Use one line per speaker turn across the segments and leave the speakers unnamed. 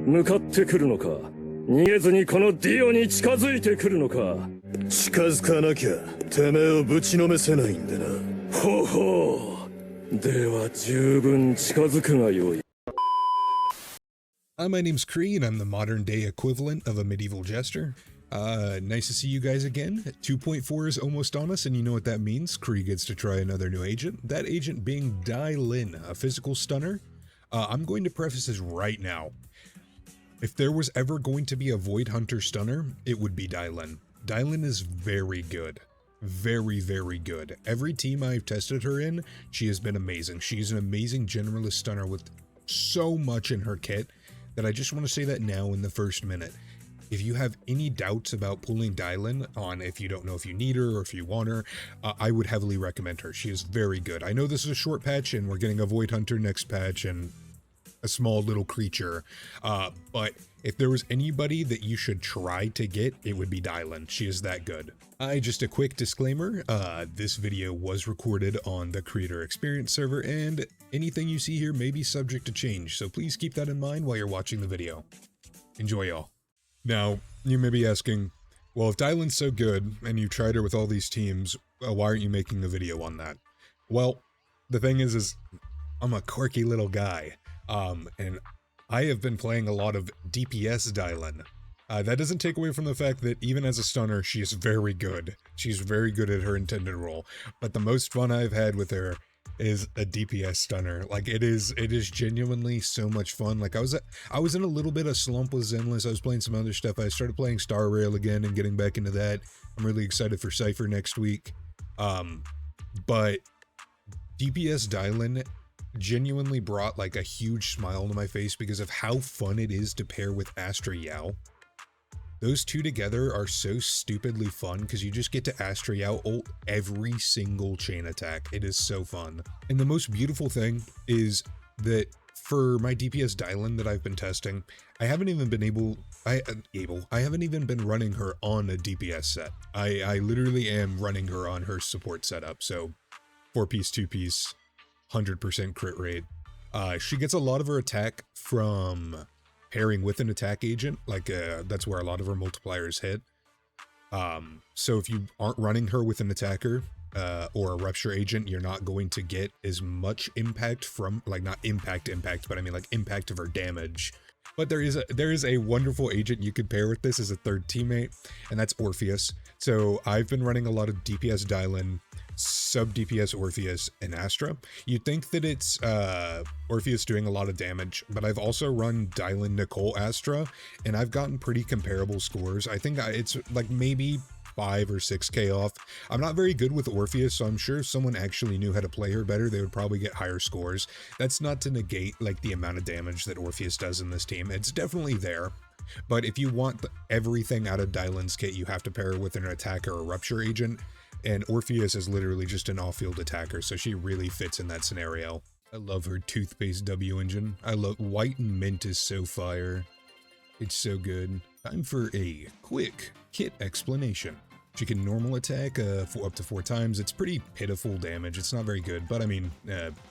向かってくるのか、逃げずにこのディオに近づいてくるのか。
近づかなきゃてめえをぶちのめせないんでな。
ほほう。では十分近づくがよい。
My name's Kree, and I'm the modern-day equivalent of a medieval jester. Nice to see you guys again. 2.4 is almost on us, and you know what that means. Kree gets to try another new agent. That agent being Dialyn, a physical stunner. I'm going to preface this right now. If there was ever going to be a Void Hunter stunner, it would be Dialyn. Dialyn is very good. Very, very good. Every team I've tested her in, she has been amazing. She's an amazing generalist stunner with so much in her kit that I just want to say that now in the first minute. If you have any doubts about pulling Dialyn on, if you don't know if you need her or if you want her, I would heavily recommend her. She is very good. I know this is a short patch and we're getting a Void Hunter next patch and a small little creature, but if there was anybody that you should try to get, it would be Dialyn. She is that good. Just a quick disclaimer, this video was recorded on the Creator Experience server, and anything you see here may be subject to change, so please keep that in mind while you're watching the video. Enjoy, y'all. Now, you may be asking, well, if Dialyn's so good, and you tried her with all these teams, why aren't you making a video on that? Well, the thing is I'm a quirky little guy, and I have been playing a lot of DPS Dialyn. That doesn't take away from the fact that even as a stunner, she is very good. She's very good at her intended role, but the most fun I've had with her is a DPS stunner. Like, it is genuinely so much fun. Like, I was in a little bit of slump with Zenless. I was playing some other stuff. I started playing Star Rail again and getting back into that. I'm really excited for Cypher next week. But DPS Dialyn genuinely brought like a huge smile to my face because of how fun it is to pair with Astra Yao. Those two together are so stupidly fun because you just get to Astra Yao ult every single chain attack. It is so fun. And the most beautiful thing is that for my DPS Dialyn that I've been testing, I haven't even been I haven't even been running her on a DPS set. I literally am running her on her support setup. So 4-piece, 2-piece, 100% crit rate. She gets a lot of her attack from pairing with an attack agent, like that's where a lot of her multipliers hit. So if you aren't running her with an attacker or a rupture agent, you're not going to get as much impact from, like, not impact, but I mean like impact of her damage. But there is a wonderful agent you could pair with this as a third teammate, and that's Orpheus. So I've been running a lot of DPS Dialyn, sub DPS Orpheus, and Astra. You'd think that it's Orpheus doing a lot of damage, but I've also run Dialyn Nicole Astra, and I've gotten pretty comparable scores. I think it's like maybe 5 or 6k off. I'm not very good with Orpheus, so I'm sure if someone actually knew how to play her better, they would probably get higher scores. That's not to negate like the amount of damage that Orpheus does in this team. It's definitely there. But if you want everything out of Dialyn's kit, you have to pair her with an attacker or rupture agent. And Orpheus is literally just an off-field attacker, so she really fits in that scenario. I love her toothpaste W engine. I love white and mint is so fire. It's so good. Time for a quick kit explanation. She can normal attack for up to 4 times. It's pretty pitiful damage. It's not very good, but I mean,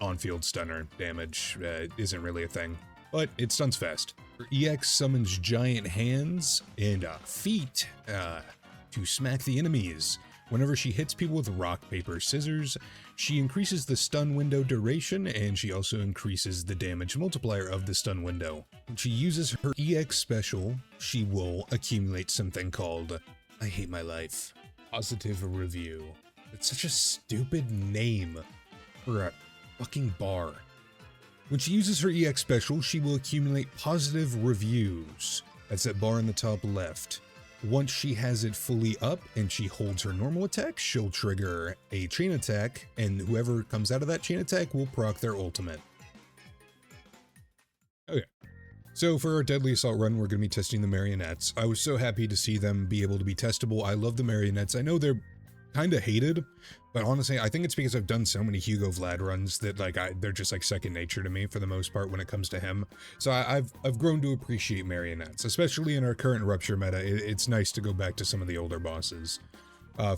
on-field stunner damage isn't really a thing. But it stuns fast. Her EX summons giant hands and feet to smack the enemies. Whenever she hits people with rock, paper, scissors, she increases the stun window duration, and she also increases the damage multiplier of the stun window. When she uses her EX special, she will accumulate something called, I hate my life, positive review. It's such a stupid name for a fucking bar. When she uses her EX special, she will accumulate positive reviews. That's that bar in the top left. Once she has it fully up and she holds her normal attack, she'll trigger a chain attack, and whoever comes out of that chain attack will proc their ultimate. Okay, so for our Deadly Assault run, we're going to be testing the marionettes. I was so happy to see them be able to be testable. I love the marionettes. I know they're kind of hated, but honestly, I think it's because I've done so many Hugo Vlad runs that like they're just like second nature to me for the most part when it comes to him. So I've grown to appreciate marionettes, especially in our current Rupture meta. It's nice to go back to some of the older bosses.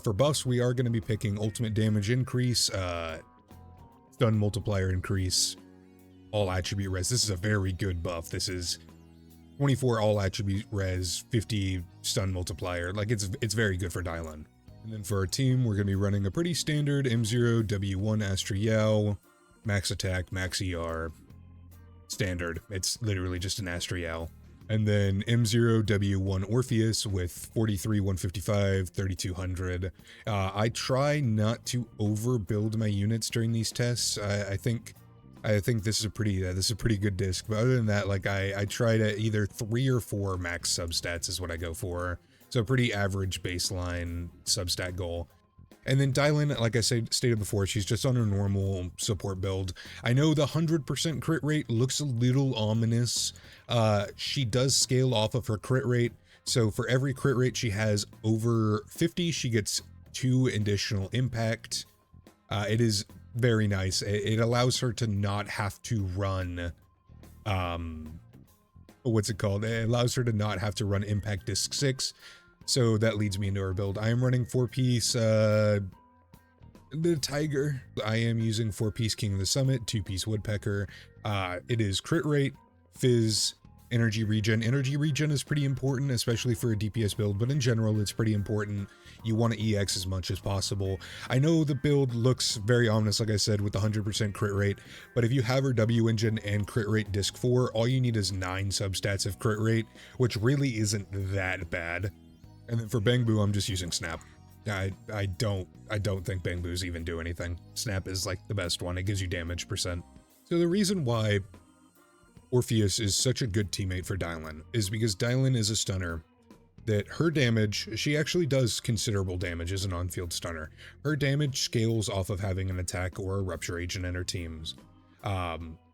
For buffs, we are going to be picking ultimate damage increase, stun multiplier increase, all attribute res. This is a very good buff. This is 24 all attribute res, 50 stun multiplier. Like it's very good for Dialyn. And then for our team, we're going to be running a pretty standard M0 W1 Astra Yao, max attack, max ER, standard. It's literally just an Astra Yao. And then M0 W1 Orpheus with 43, 155, 3200. I try not to overbuild my units during these tests. I think this is a pretty good disc. But other than that, like I try to either 3 or 4 max substats is what I go for. So pretty average baseline substat goal. And then Dialyn, like I stated before, she's just on her normal support build. I know the 100% crit rate looks a little ominous. She does scale off of her crit rate. So for every crit rate she has over 50, she gets 2 additional impact. It is very nice. It allows her to not have to run, what's it called? It allows her to not have to run Impact Disc 6. So that leads me into our build. I am running 4-piece, the Tiger. I am using 4-piece King of the Summit, 2-piece Woodpecker. It is crit rate, fizz, energy regen. Energy regen is pretty important, especially for a DPS build, but in general, it's pretty important. You want to EX as much as possible. I know the build looks very ominous, like I said, with the 100% crit rate, but if you have her W engine and crit rate disc 4, all you need is 9 substats of crit rate, which really isn't that bad. And then for Bangbu, I'm just using Snap. I don't think Bangbu's even do anything. Snap is like the best one. It gives you damage %. So the reason why Orpheus is such a good teammate for Dialyn is because Dialyn is a stunner that her damage, she actually does considerable damage as an on-field stunner. Her damage scales off of having an attack or a rupture agent in her teams.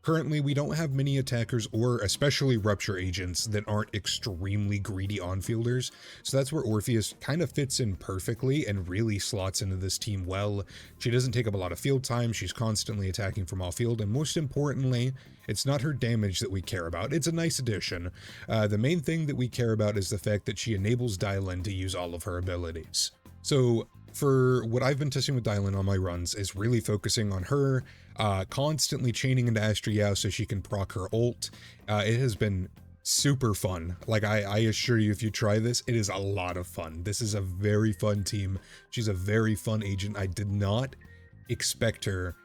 Currently, we don't have many attackers or especially rupture agents that aren't extremely greedy on-fielders, so that's where Orpheus kind of fits in perfectly and really slots into this team well. She doesn't take up a lot of field time, she's constantly attacking from off-field, and most importantly, it's not her damage that we care about. It's a nice addition. The main thing that we care about is the fact that she enables Dialyn to use all of her abilities. So for what I've been testing with Dialyn on my runs is really focusing on her, constantly chaining into Astra Yao so she can proc her ult. It has been super fun. Like I assure you, if you try this, it is a lot of fun. This is a very fun team. She's a very fun agent. I did not expect her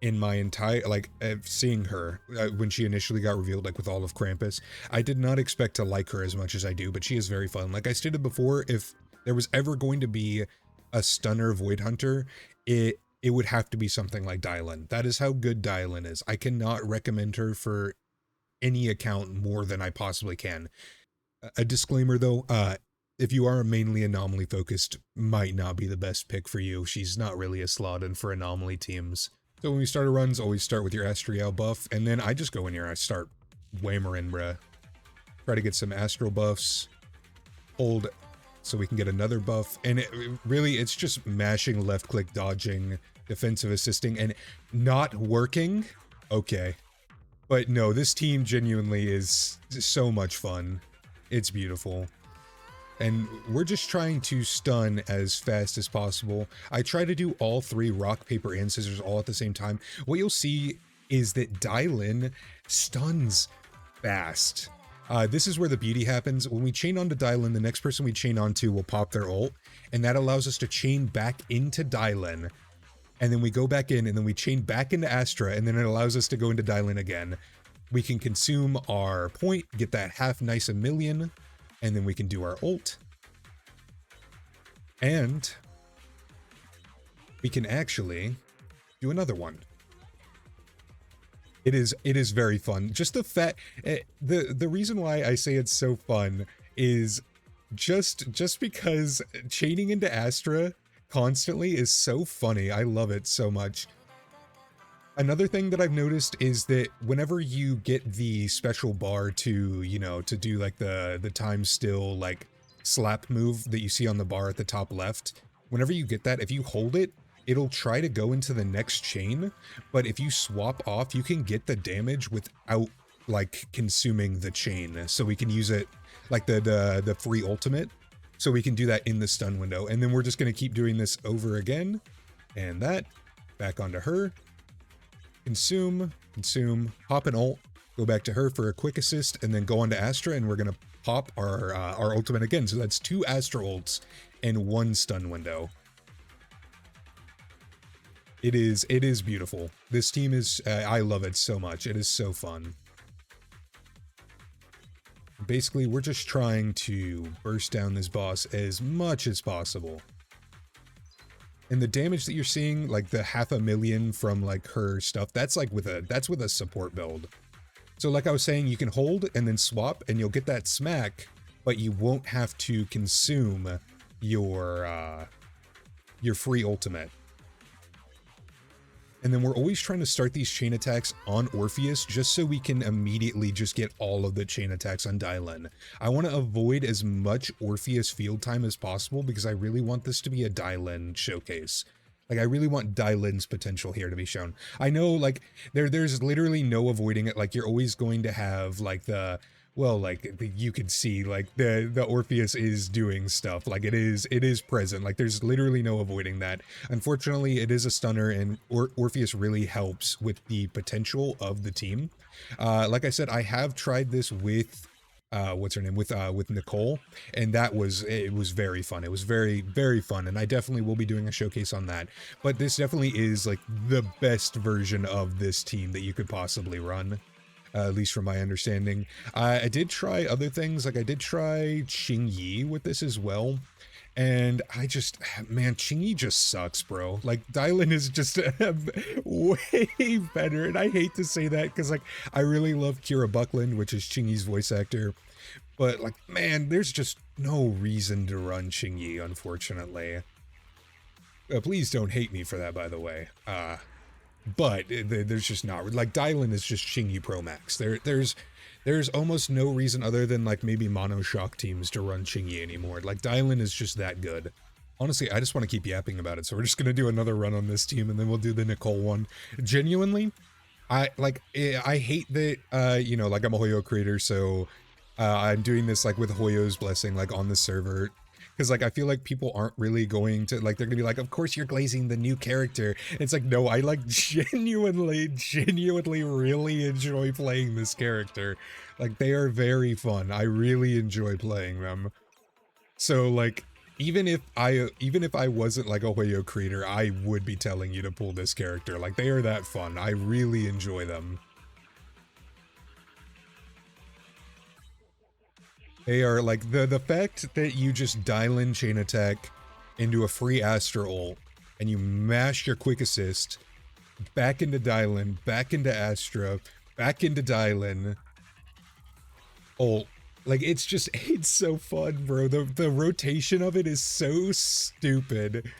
in my entire, like, seeing her when she initially got revealed, like with all of Krampus. I did not expect to like her as much as I do, but she is very fun. Like I stated before, if there was ever going to be a stunner Void Hunter, it would have to be something like Dialyn. That is how good Dialyn is. I cannot recommend her for any account more than I possibly can. A disclaimer though, if you are mainly anomaly focused, might not be the best pick for you. She's not really a slot in for anomaly teams. So when we start our runs, always start with your Astra Yao buff, and then I just go in here, I start whammering, bruh. Try to get some astral buffs, hold so we can get another buff, and it's just mashing left click, dodging, defensive assisting, and not working. Okay. But no, this team genuinely is so much fun. It's beautiful. And we're just trying to stun as fast as possible. I try to do all 3 rock, paper, and scissors all at the same time. What you'll see is that Dialyn stuns fast. This is where the beauty happens. When we chain onto Dialyn, the next person we chain onto will pop their ult, and that allows us to chain back into Dialyn. And then we go back in, and then we chain back into Astra, and then it allows us to go into Dialyn again. We can consume our point, get that half nice a million, and then we can do our ult. And we can actually do another one. It is very fun. Just the fact, the reason why I say it's so fun is just because chaining into Astra constantly is so funny. I love it so much. Another thing that I've noticed is that whenever you get the special bar to, you know, to do like the time still like slap move that you see on the bar at the top left, whenever you get that, if you hold it, it'll try to go into the next chain, but if you swap off, you can get the damage without like consuming the chain. So we can use it like the free ultimate. So we can do that in the stun window. And then we're just going to keep doing this over again. And that, back onto her. Consume, hop an ult, go back to her for a quick assist, and then go on to Astra, and we're gonna pop our ultimate again. So that's 2 Astra ults and 1 stun window. It is beautiful. This team is, I love it so much. It is so fun. Basically, we're just trying to burst down this boss as much as possible. And the damage that you're seeing, like the 500,000 from like her stuff, that's like with a support build. So like I was saying, you can hold and then swap and you'll get that smack, but you won't have to consume your free ultimate. And then we're always trying to start these chain attacks on Orpheus just so we can immediately just get all of the chain attacks on Dialyn. I want to avoid as much Orpheus field time as possible because I really want this to be a Dialyn showcase. Like, I really want Dialyn's potential here to be shown. I know, like, there's literally no avoiding it. Like, you're always going to have, like, you could see, like, the Orpheus is doing stuff. Like, it is present. Like, there's literally no avoiding that. Unfortunately, it is a stunner, and Orpheus really helps with the potential of the team. Like I said, I have tried this with what's her name, with Nicole, and it was very fun. It was very, very fun, and I definitely will be doing a showcase on that. But this definitely is like the best version of this team that you could possibly run. At least from my understanding. I did try other things, like I did try Qingyi with this as well, and man, Qingyi just sucks, bro. Like, Dialyn is just way better, and I hate to say that, because, like, I really love Kira Buckland, which is Qingyi's voice actor, but, like, man, there's just no reason to run Qingyi, unfortunately. Please don't hate me for that, by the way. But there's just not, like, Dialyn is just Qingyi Pro Max. There's almost no reason other than, like, maybe mono shock teams to run Qingyi anymore. Like, Dialyn is just that good. Honestly, I just want to keep yapping about it, so we're just gonna do another run on this team, and then we'll do the Nicole one. Genuinely, I hate that, you know, like, I'm a Hoyo creator, so I'm doing this, like, with Hoyo's blessing, like, on the server. Because, like, I feel like people aren't really going to, like, they're gonna be like, of course you're glazing the new character. And it's like, no, I, like, genuinely really enjoy playing this character. Like, they are very fun. I really enjoy playing them. So, like, even if I wasn't, like, a Hoyo creator, I would be telling you to pull this character. Like, they are that fun. I really enjoy them. They are, like, the fact that you just Dialyn chain attack into a free Astra ult, and you mash your quick assist, back into Dialyn, back into Astra, back into Dialyn, ult. Like, it's so fun, bro. The rotation of it is so stupid.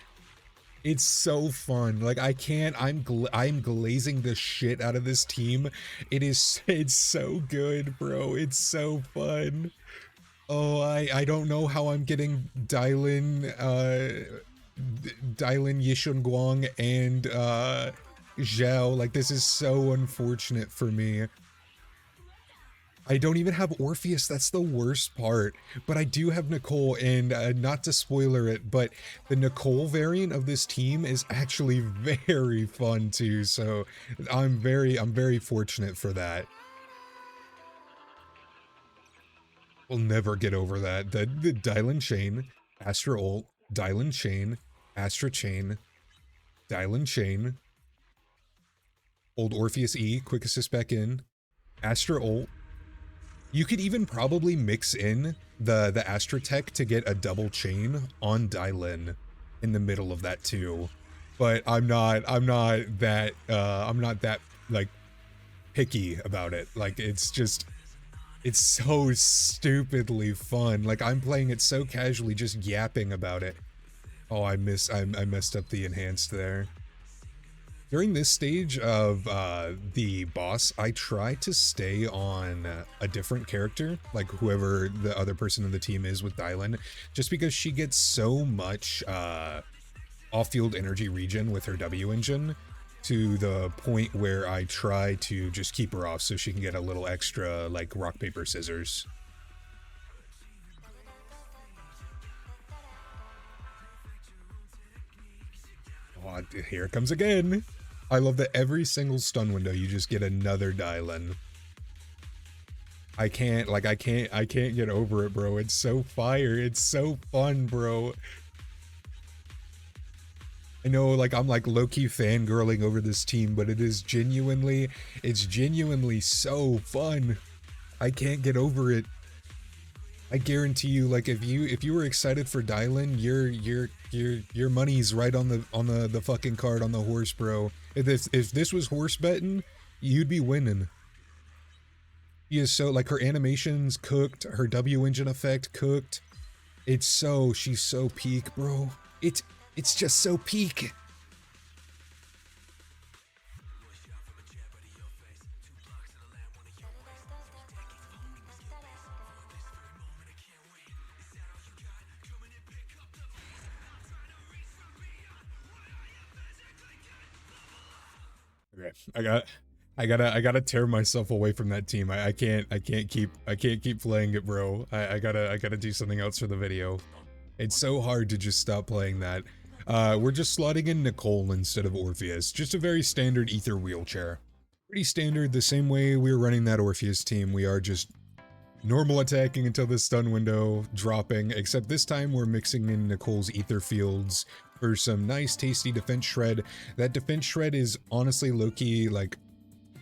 It's so fun. Like, I'm glazing the shit out of this team. It's so good, bro. It's so fun. Oh, I don't know how I'm getting Dialyn Yishun Guang and Zhao. Like, this is so unfortunate for me. I don't even have Orpheus, that's the worst part. But I do have Nicole, and not to spoiler it, but the Nicole variant of this team is actually very fun too, so I'm very fortunate for that. We'll never get over that. The Dialyn chain, Astra ult, Dialyn chain, Astra chain, Dialyn chain, old Orpheus E, quick assist back in, Astra ult. You could even probably mix in the Astra tech to get a double chain on Dialyn in the middle of that too. But I'm not that like picky about it. Like, it's so stupidly fun. Like, I'm playing it so casually, just yapping about it. Oh, I messed up the enhanced there. During this stage of the boss, I try to stay on a different character, like whoever the other person in the team is with Dialyn, just because she gets so much off-field energy regen with her W engine, to the point where I try to just keep her off so she can get a little extra, like, rock, paper, scissors. Oh, here it comes again. I love that every single stun window you just get another Dialyn. I can't get over it, bro. It's so fire. It's so fun, bro. I know, like, I'm like low-key fangirling over this team, but it's genuinely so fun. I can't get over it. I guarantee you, like, if you were excited for Dialyn, your money's right on the fucking card on the horse, bro. If this was horse betting, you'd be winning. She is so, like, her animations cooked, her W engine effect cooked. She's so peak, bro. It's just so peak. Okay, I gotta tear myself away from that team. I can't keep playing it, bro. I gotta do something else for the video. It's so hard to just stop playing that. We're just slotting in Nicole instead of Orpheus. Just a very standard ether wheelchair. Pretty standard, the same way we were running that Orpheus team. We are just normal attacking until the stun window, dropping, except this time we're mixing in Nicole's ether fields for some nice tasty defense shred. That defense shred is honestly low-key, like,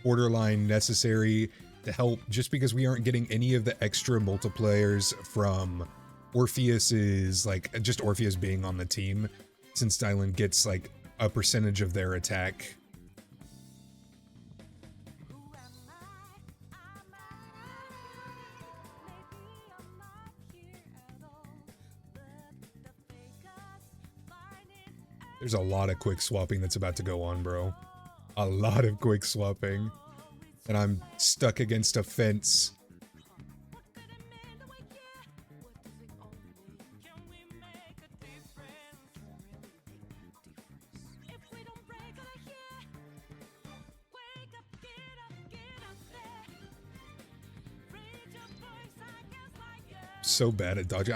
borderline necessary to help, just because we aren't getting any of the extra multipliers from Orpheus's, like, just Orpheus being on the team, since Dialyn gets, like, a percentage of their attack. There's a lot of quick swapping that's about to go on, bro. A lot of quick swapping. And I'm stuck against a fence. So bad at dodging.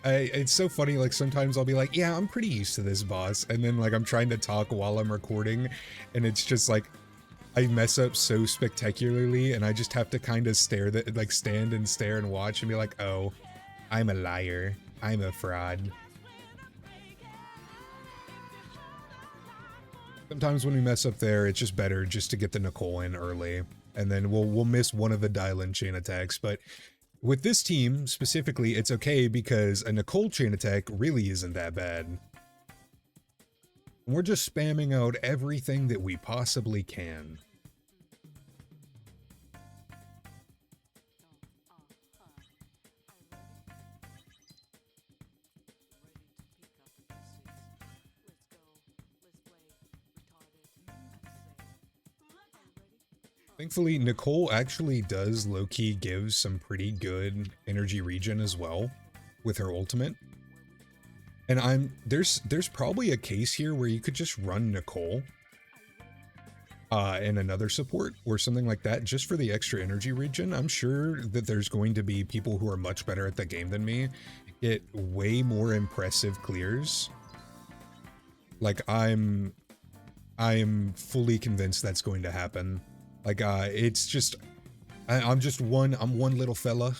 It's so funny, like, sometimes I'll be like, yeah, I'm pretty used to this boss, and then, like, I'm trying to talk while I'm recording, and it's just like I mess up so spectacularly, and I just have to kind of stand and stare and watch and be like, oh, I'm a liar, I'm a fraud. Sometimes when we mess up there, it's just better just to get the Nicole in early, and then we'll miss one of the Dialyn chain attacks. But with this team, specifically, it's okay because a Nicole chain attack really isn't that bad. We're just spamming out everything that we possibly can. Thankfully, Nicole actually does low-key give some pretty good energy regen as well with her ultimate. And there's probably a case here where you could just run Nicole and another support or something like that just for the extra energy regen. I'm sure that there's going to be people who are much better at the game than me get way more impressive clears. Like, I'm fully convinced that's going to happen. Like, it's just, I'm one little fella,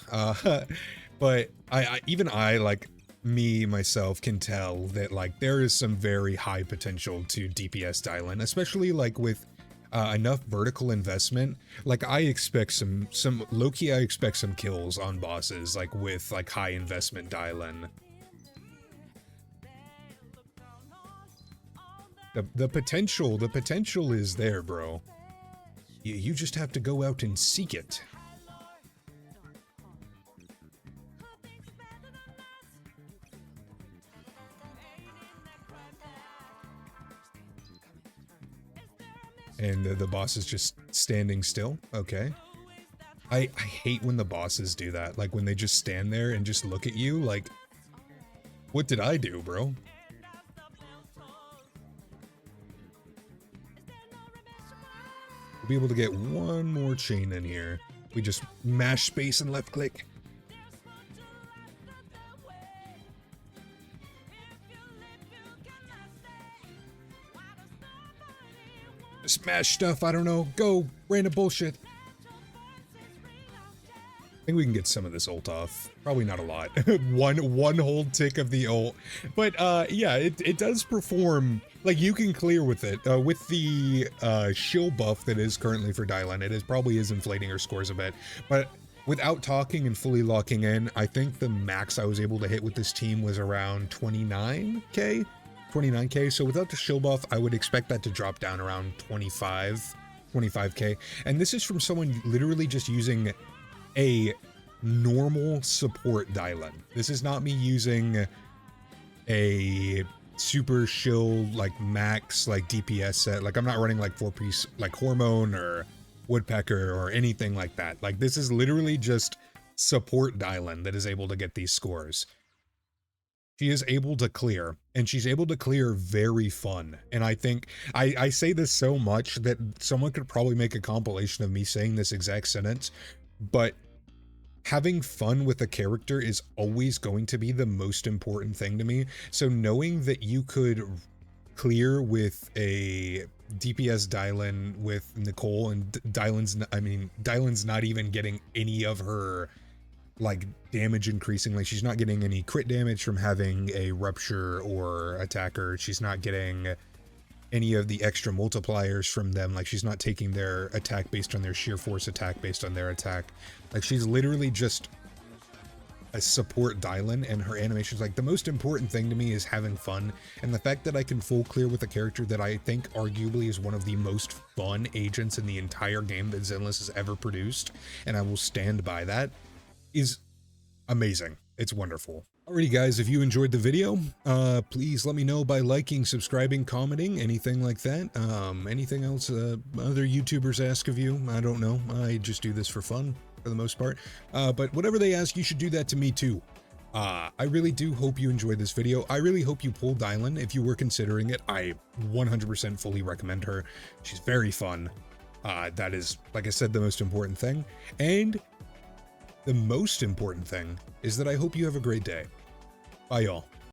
but even I, like, me, myself, can tell that, like, there is some very high potential to DPS Dialyn, especially, like, with enough vertical investment. Like, I expect some low-key, I expect some kills on bosses, like, with, like, high investment Dialyn. The potential is there, bro. You just have to go out and seek it. And the boss is just standing still? Okay. I hate when the bosses do that. Like, when they just stand there and just look at you, like, what did I do, bro? We'll be able to get one more chain in here. We just mash space and left click. Smash stuff, I don't know. Go, random bullshit. I think we can get some of this ult off. Probably not a lot. one whole tick of the ult. But yeah, it does perform, like you can clear with it. With the shill buff that is currently for Dialyn, it probably is inflating her scores a bit. But without talking and fully locking in, I think the max I was able to hit with this team was around 29k. 29k. So without the shill buff, I would expect that to drop down around 25k. And this is from someone literally just using a normal support Dialyn. This is not me using a super shill like max like DPS set. Like I'm not running like 4-piece like Hormone or Woodpecker or anything like that. Like this is literally just support Dialyn that is able to get these scores. She is able to clear, and she's able to clear very fun. And I think I say this so much that someone could probably make a compilation of me saying this exact sentence, but having fun with a character is always going to be the most important thing to me. So knowing that you could clear with a DPS Dialyn with Nicole, and Dialyn's not even getting any of her like damage increasing. Like she's not getting any crit damage from having a rupture or attacker. She's not getting any of the extra multipliers from them. Like she's not taking their attack based on their sheer force attack based on their attack. Like she's literally just a support Dialyn, and her animations, like the most important thing to me is having fun. And the fact that I can full clear with a character that I think arguably is one of the most fun agents in the entire game that Zenless has ever produced, and I will stand by that, is amazing. It's wonderful. Alrighty guys, if you enjoyed the video, please let me know by liking, subscribing, commenting, anything like that. Anything else other YouTubers ask of you, I don't know. I just do this for fun for the most part. But whatever they ask, you should do that to me too. I really do hope you enjoyed this video. I really hope you pull Dialyn if you were considering it. I 100% fully recommend her. She's very fun. That is, like I said, the most important thing. And the most important thing is that I hope you have a great day. Bye, y'all.